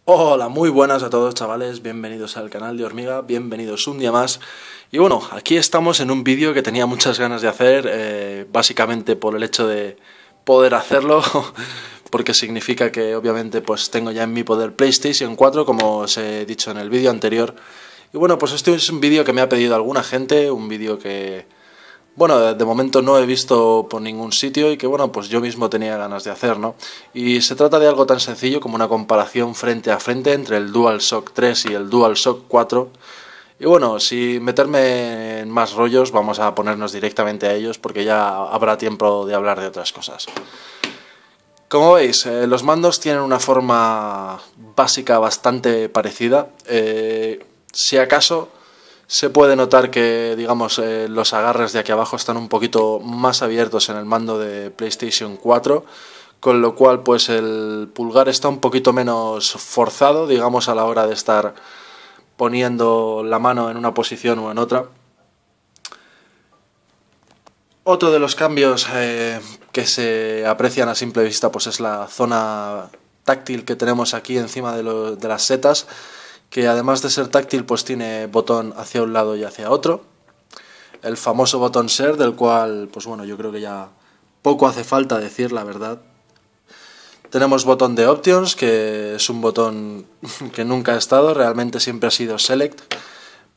Hola, muy buenas a todos chavales, bienvenidos al canal de Hormiga, bienvenidos un día más. Y bueno, aquí estamos en un vídeo que tenía muchas ganas de hacer, básicamente por el hecho de poder hacerlo, porque significa que obviamente pues tengo ya en mi poder PlayStation 4, como os he dicho en el vídeo anterior. Y bueno, pues este es un vídeo que me ha pedido alguna gente, un vídeo que bueno, de momento no he visto por ningún sitio y que bueno, pues yo mismo tenía ganas de hacer, ¿no? Y se trata de algo tan sencillo como una comparación frente a frente entre el DualShock 3 y el DualShock 4. Y bueno, sin meterme en más rollos, vamos a ponernos directamente a ellos porque ya habrá tiempo de hablar de otras cosas. Como veis, los mandos tienen una forma básica bastante parecida. Si acaso se puede notar que, digamos, los agarres de aquí abajo están un poquito más abiertos en el mando de PlayStation 4, con lo cual pues el pulgar está un poquito menos forzado, digamos, a la hora de estar poniendo la mano en una posición o en otra. Otro de los cambios que se aprecian a simple vista pues es la zona táctil que tenemos aquí encima de las setas, que además de ser táctil pues tiene botón hacia un lado y hacia otro. El famoso botón Share, del cual pues bueno, yo creo que ya poco hace falta decir la verdad. Tenemos botón de Options, que es un botón que nunca ha estado, realmente siempre ha sido Select.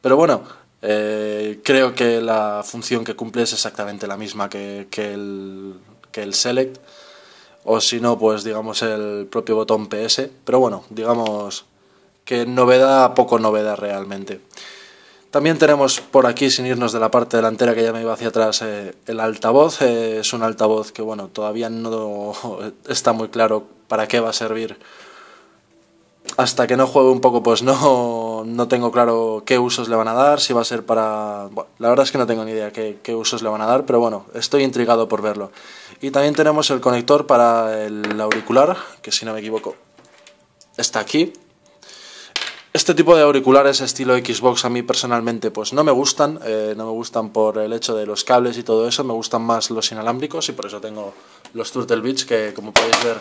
Pero bueno, creo que la función que cumple es exactamente la misma que el Select. O si no, pues digamos el propio botón PS. Pero bueno, digamos que novedad, poco novedad realmente. También tenemos por aquí, sin irnos de la parte delantera que ya me iba hacia atrás, el altavoz. Es un altavoz que bueno, todavía no está muy claro para qué va a servir. Hasta que no juegue un poco pues no tengo claro qué usos le van a dar, si va a ser para... Bueno, la verdad es que no tengo ni idea qué usos le van a dar, pero bueno, estoy intrigado por verlo. Y también tenemos el conector para el auricular, que si no me equivoco está aquí. Este tipo de auriculares estilo Xbox a mí personalmente pues no me gustan, no me gustan por el hecho de los cables y todo eso, me gustan más los inalámbricos y por eso tengo los Turtle Beach que como podéis ver...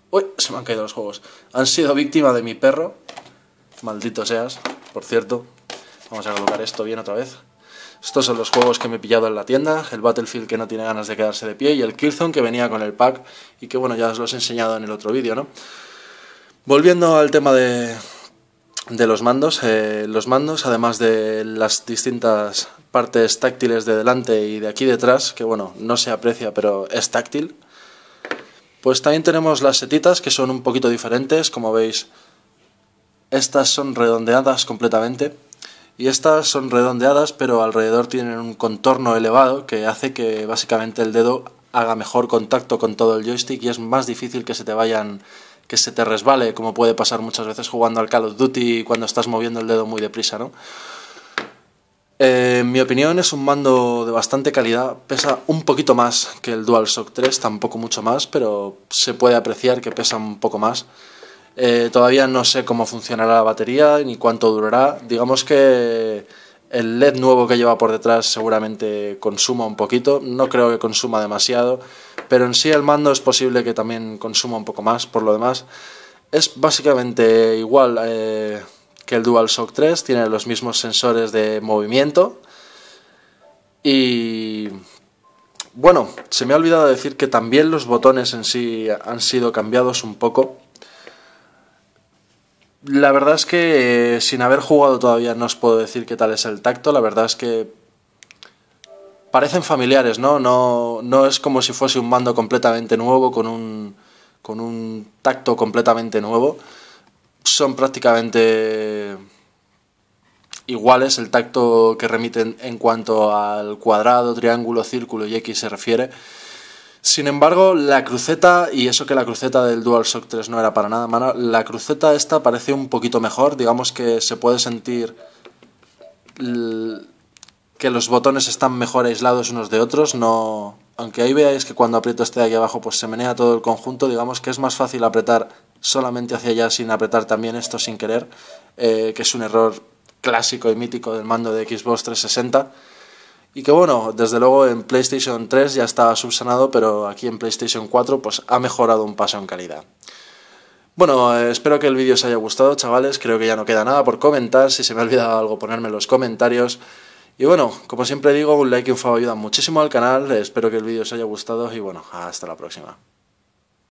¡Uy! Se me han caído los juegos. Han sido víctima de mi perro, maldito seas, por cierto. Vamos a colocar esto bien otra vez. Estos son los juegos que me he pillado en la tienda, el Battlefield que no tiene ganas de quedarse de pie y el Killzone que venía con el pack y que bueno, ya os los he enseñado en el otro vídeo, ¿no? Volviendo al tema de los mandos, además de las distintas partes táctiles de delante y de aquí detrás, que bueno, no se aprecia pero es táctil, pues también tenemos las setitas que son un poquito diferentes, como veis estas son redondeadas completamente y estas son redondeadas pero alrededor tienen un contorno elevado que hace que básicamente el dedo haga mejor contacto con todo el joystick y es más difícil que se te resbale, como puede pasar muchas veces jugando al Call of Duty cuando estás moviendo el dedo muy deprisa, ¿no? En mi opinión es un mando de bastante calidad, pesa un poquito más que el DualShock 3, tampoco mucho más, pero se puede apreciar que pesa un poco más. Todavía no sé cómo funcionará la batería ni cuánto durará, digamos que el LED nuevo que lleva por detrás seguramente consuma un poquito, no creo que consuma demasiado, pero en sí el mando es posible que también consuma un poco más. Por lo demás es básicamente igual que el DualShock 3, tiene los mismos sensores de movimiento y bueno, se me ha olvidado decir que también los botones en sí han sido cambiados un poco. La verdad es que sin haber jugado todavía no os puedo decir qué tal es el tacto, la verdad es que parecen familiares, ¿no? No es como si fuese un mando completamente nuevo con un tacto completamente nuevo. Son prácticamente iguales el tacto que remiten en cuanto al cuadrado, triángulo, círculo y X se refiere. Sin embargo, la cruceta, y eso que la cruceta del DualShock 3 no era para nada mala, la cruceta esta parece un poquito mejor, digamos que se puede sentir que los botones están mejor aislados unos de otros, no... Aunque ahí veáis que cuando aprieto este de aquí abajo pues se menea todo el conjunto, digamos que es más fácil apretar solamente hacia allá sin apretar también esto sin querer, que es un error clásico y mítico del mando de Xbox 360 y que bueno, desde luego en PlayStation 3 ya estaba subsanado, pero aquí en PlayStation 4 pues ha mejorado un paso en calidad. Bueno, espero que el vídeo os haya gustado, chavales. Creo que ya no queda nada por comentar. Si se me ha olvidado algo, ponerme en los comentarios. Y bueno, como siempre digo, un like y un favor ayudan muchísimo al canal. Espero que el vídeo os haya gustado y bueno, hasta la próxima.